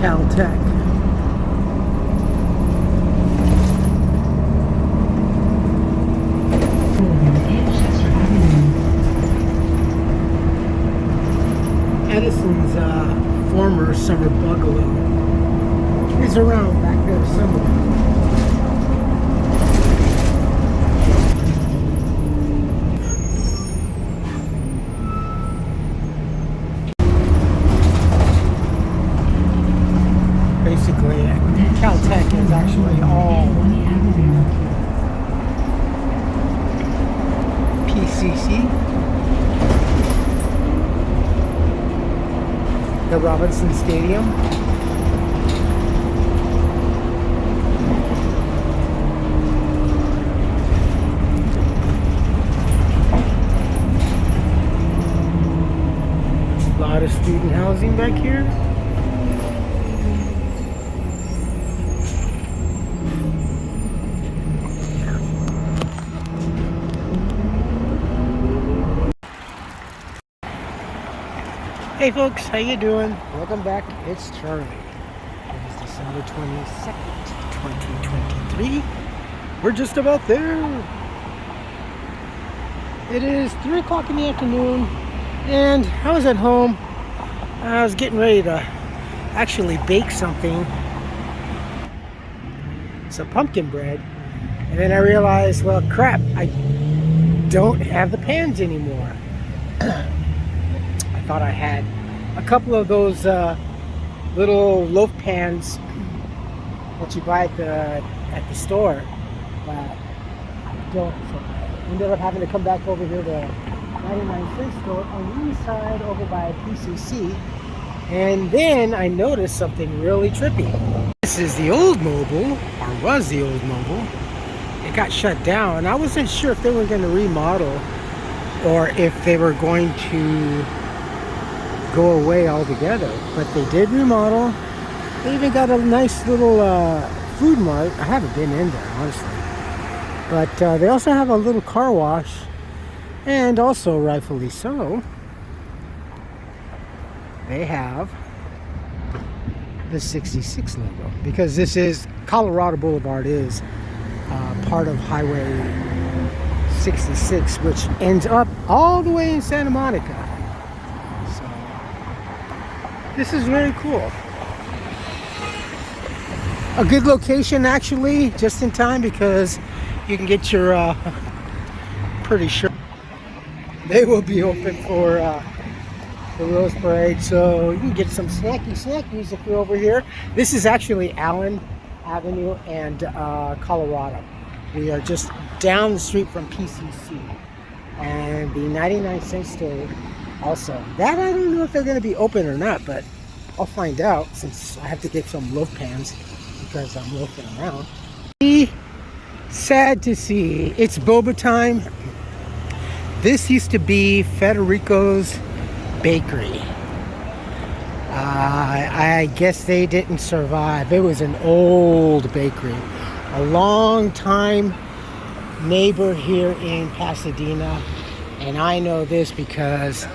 Caltech. Edison's former summer bungalow is around back there somewhere. Basically, Caltech is actually all PCC. The Robinson Stadium. A lot of student housing back here. Hey folks, how you doing? Welcome back. It's Charlie. It is December 22nd, 2023. We're just about there. It is 3 o'clock in the afternoon, and I was at home. I was getting ready to actually bake something. Some pumpkin bread. And then I realized, well, crap, I don't have the pans anymore. I thought I had a couple of those little loaf pans that you buy at the store, but I don't. So I ended up having to come back over here to 99-cent store on the east side over by PCC, and then I noticed something really trippy. This is the old Mobile, or was the old Mobile. It got shut down. I wasn't sure if they were going to remodel or if they were going to go away altogether, but they did remodel. They even got a nice little food mart. I haven't been in there, honestly, but they also have a little car wash, and also rightfully so, they have the 66 logo, because this is Colorado Boulevard is part of Highway 66, which ends up all the way in Santa Monica. This is very cool. A good location, actually, just in time, because you can get your, pretty sure they will be open for the Rose Parade, so you can get some snackies if you're over here. This is actually Allen Avenue and Colorado. We are just down the street from PCC and the 99-cent store. Also, that I don't know if they're going to be open or not, but I'll find out since I have to get some loaf pans because I'm loafing around. Sad to see. It's boba time. This used to be Federico's Bakery. I guess they didn't survive. It was an old bakery. A long time neighbor here in Pasadena. And I know this because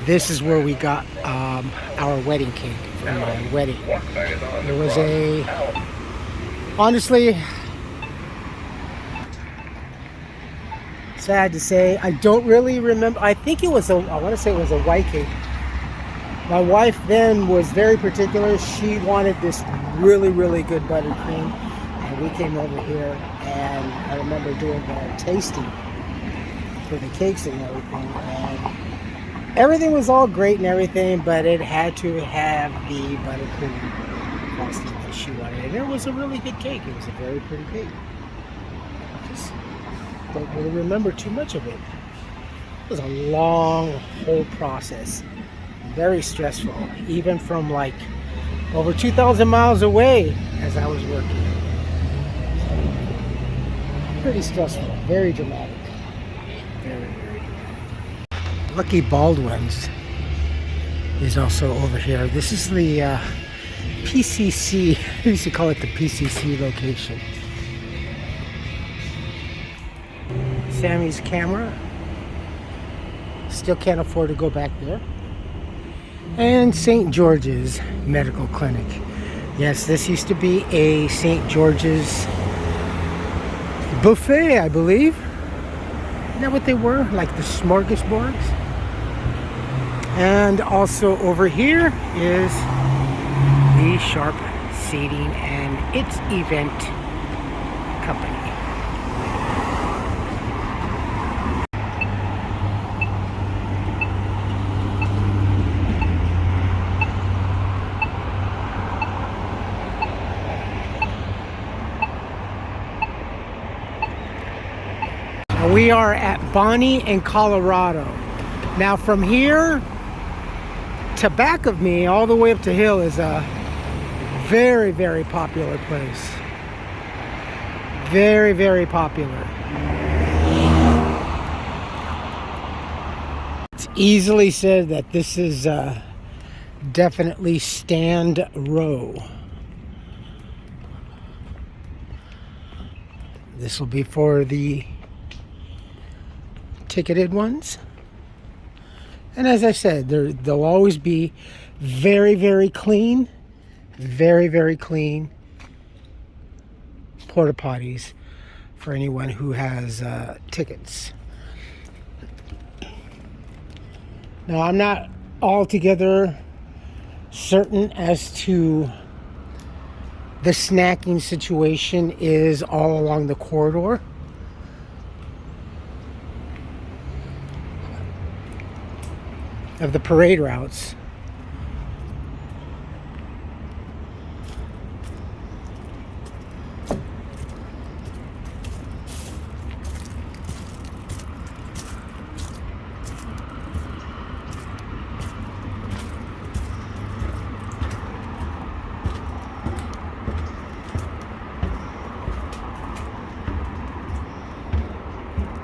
this is where we got our wedding cake for my wedding. It was honestly, sad to say, I don't really remember. I think it was I want to say it was a white cake. My wife then was very particular. She wanted this really, really good buttercream. And we came over here, and I remember doing the tasting for the cakes and everything. And everything was all great and everything, but it had to have the buttercream frosting that she wanted. And it was a really good cake. It was a very pretty cake. I just don't really remember too much of it. It was a long whole process. Very stressful, even from like over 2,000 miles away as I was working. Pretty stressful, very dramatic. Very, very dramatic. Lucky Baldwin's is also over here. This is the PCC, I used to call it the PCC location. Sammy's camera. Still can't afford to go back there. And St. George's Medical Clinic. Yes, this used to be a St. George's buffet, I believe. Isn't that what they were? Like the smorgasbords? And also over here is the Sharp Seating and its event company. We are at Bonnie in Colorado. Now from here to back of me, all the way up to hill, is a very, very popular place. Very, very popular. It's easily said that this is definitely stand row. This will be for the ticketed ones. And as I said, they'll always be very, very clean. Very, very clean porta potties for anyone who has tickets. Now, I'm not altogether certain as to the snacking situation is all along the corridor. Of the parade routes.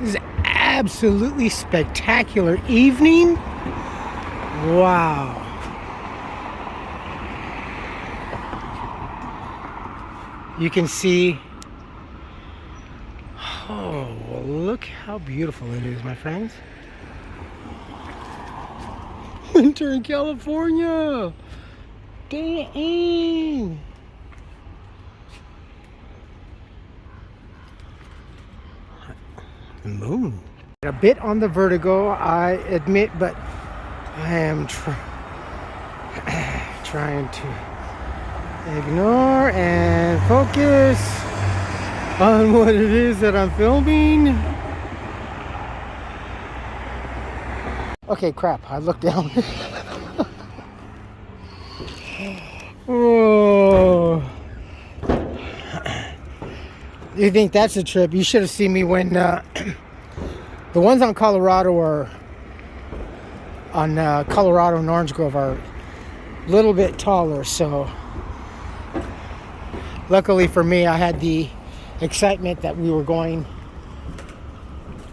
This is absolutely spectacular evening. Wow. You can see, oh, well, look how beautiful it is, my friends. Winter in California. Dang. The moon. A bit on the vertigo, I admit, but I am trying to ignore and focus on what it is that I'm filming. Okay, crap, I looked down. Oh. You think that's a trip? You should have seen me when the ones on Colorado are on Colorado and Orange Grove are a little bit taller, so luckily for me, I had the excitement that we were going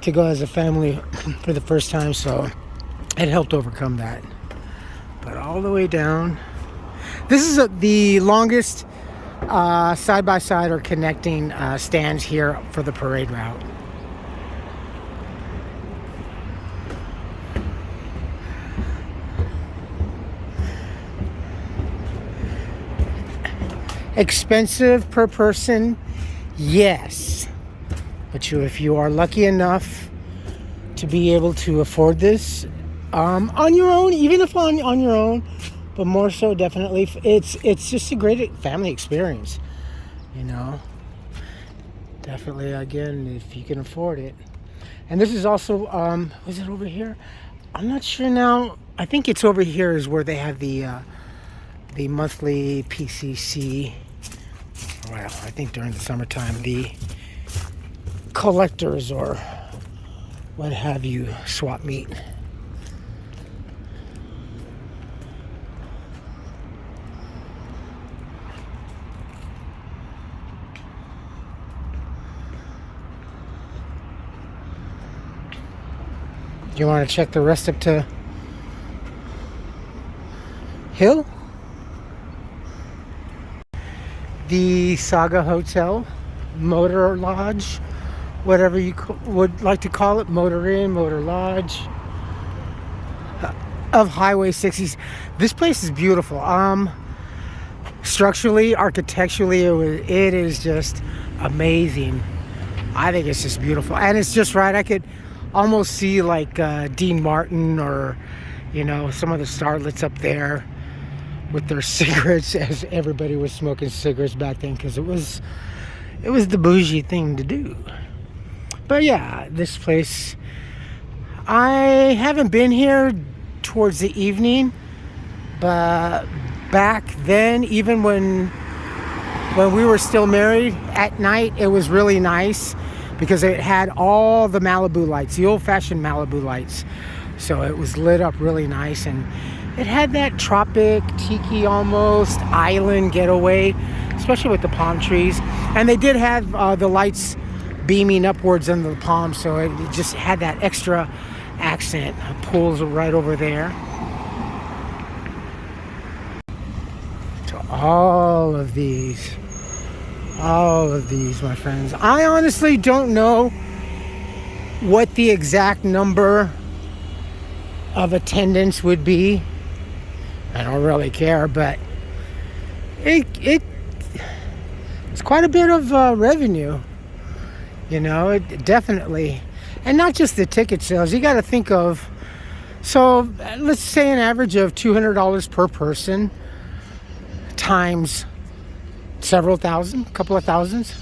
to go as a family for the first time, so it helped overcome that. But all the way down, this is the longest side-by-side or connecting stands here for the parade route. Expensive per person, yes. But if you are lucky enough to be able to afford this on your own, even if on your own, but more so definitely, it's just a great family experience, you know. Definitely, again, if you can afford it. And this is also, was it over here? I'm not sure now. I think it's over here is where they have the monthly PCC. Well, I think during the summertime, the collectors or what have you swap meet. Do you want to check the rest up to Hill? The Saga Hotel, Motor Lodge, whatever you would like to call it, Motor Inn, Motor Lodge of Highway 60s. This place is beautiful. structurally, architecturally, it is just amazing. I think it's just beautiful, and it's just right. I could almost see like Dean Martin, or you know, some of the starlets up there with their cigarettes, as everybody was smoking cigarettes back then, because it was the bougie thing to do. But yeah, this place, I haven't been here towards the evening, but back then, even when we were still married, at night it was really nice because it had all the Malibu lights, the old-fashioned Malibu lights. So it was lit up really nice, and it had that tropic, tiki almost, island getaway, especially with the palm trees. And they did have the lights beaming upwards into the palms, so it just had that extra accent. Pools right over there. So all of these, my friends. I honestly don't know what the exact number of attendance would be. I don't really care, but it's quite a bit of revenue, you know. It definitely, and not just the ticket sales. You got to think of, so let's say an average of $200 per person times several thousand, a couple of thousands.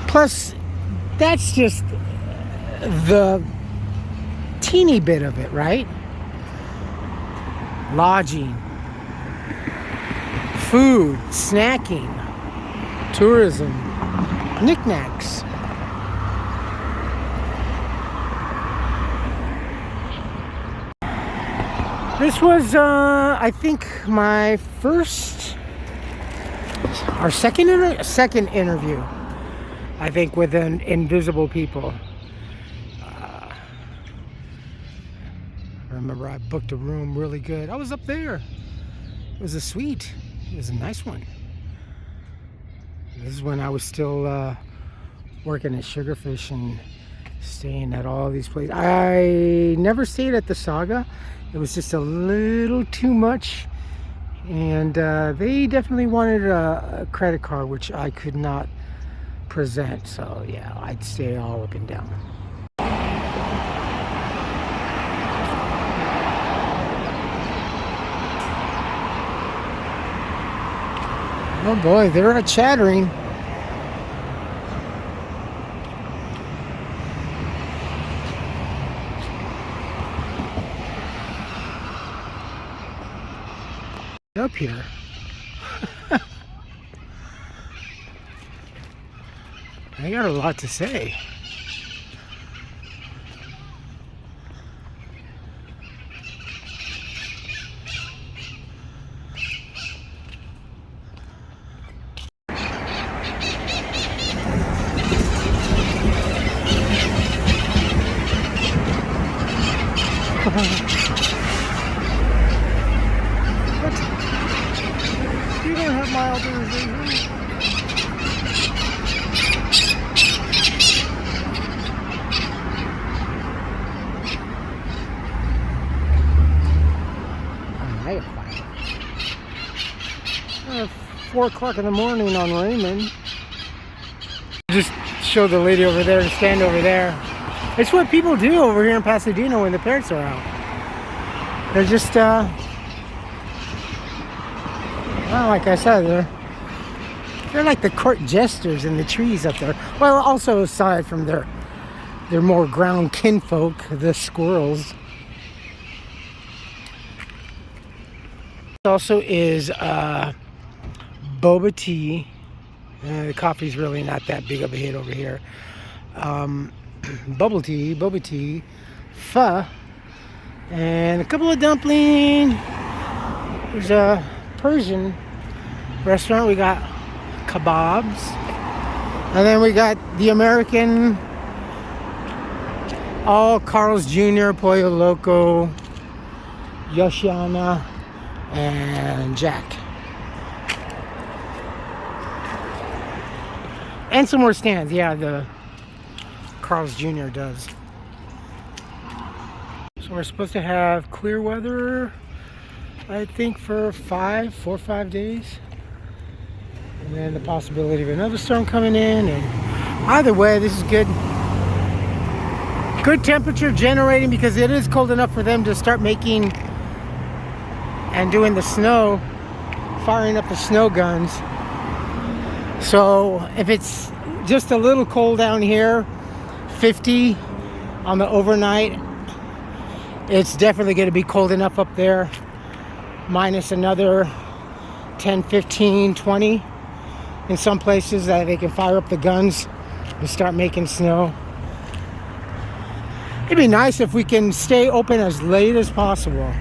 Plus, that's just the teeny bit of it, right? Lodging, food, snacking, tourism, knickknacks. This was, I think, my second interview, I think, with Invisible People. I remember I booked a room really good. I was up there. It was a suite. It was a nice one. This is when I was still working at Sugarfish and staying at all these places. I never stayed at the Saga. It was just a little too much, and they definitely wanted a credit card, which I could not present. So yeah, I'd stay all up and down. Oh boy, they're chattering. Up here. I got a lot to say. You don't have my authorization. Alright, 4 o'clock in the morning on Raymond. Just show the lady over there to stand over there. It's what people do over here in Pasadena when the parents are out. They're just, well, like I said, they're like the court jesters in the trees up there. Well, also aside from their more ground kinfolk, the squirrels. Also is boba tea. The coffee's really not that big of a hit over here. Boba tea, pho, and a couple of dumplings. There's a Persian restaurant. We got kebabs, and then we got the American, all Carl's Jr., Pollo Loco, Yoshiana, and Jack. And some more stands. Yeah, Carl's Jr. does. So we're supposed to have clear weather, I think, for 4 or 5 days. And then the possibility of another storm coming in. And either way, this is good. Good temperature generating, because it is cold enough for them to start making and doing the snow, firing up the snow guns. So if it's just a little cold down here, 50 on the overnight, it's definitely going to be cold enough up there, minus another 10, 15, 20 in some places, that they can fire up the guns and start making snow. It'd be nice if we can stay open as late as possible.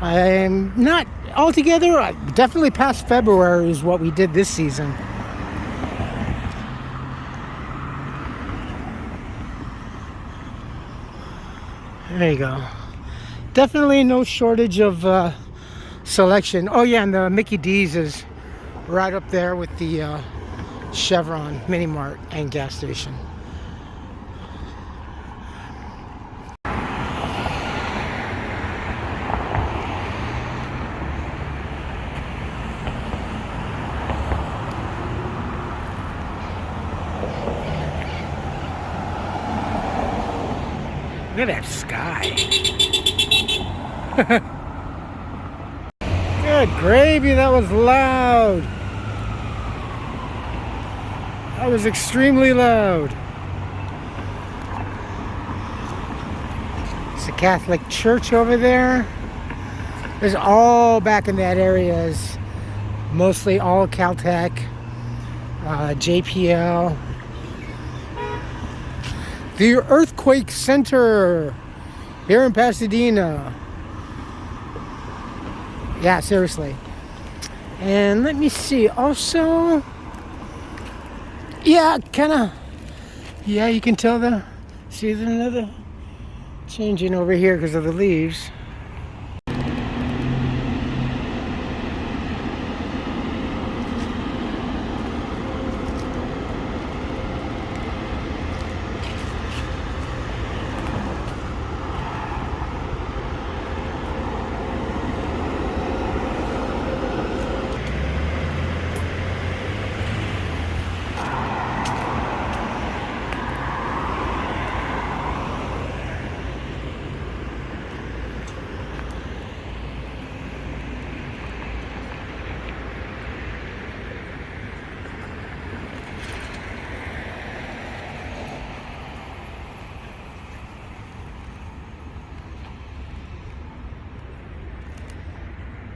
I'm not altogether, definitely past February is what we did this season. There you go. Definitely no shortage of selection. Oh yeah, and the Mickey D's is right up there with the Chevron Mini Mart and gas station. Look at that sky. Good gravy, that was loud. That was extremely loud. It's a Catholic church over there. There's all back in that area is mostly all Caltech, JPL. The Earthquake Center here in Pasadena. Yeah, seriously. And let me see. Also, yeah, yeah, you can tell see there's another changing over here because of the leaves.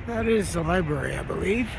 That is the library, I believe.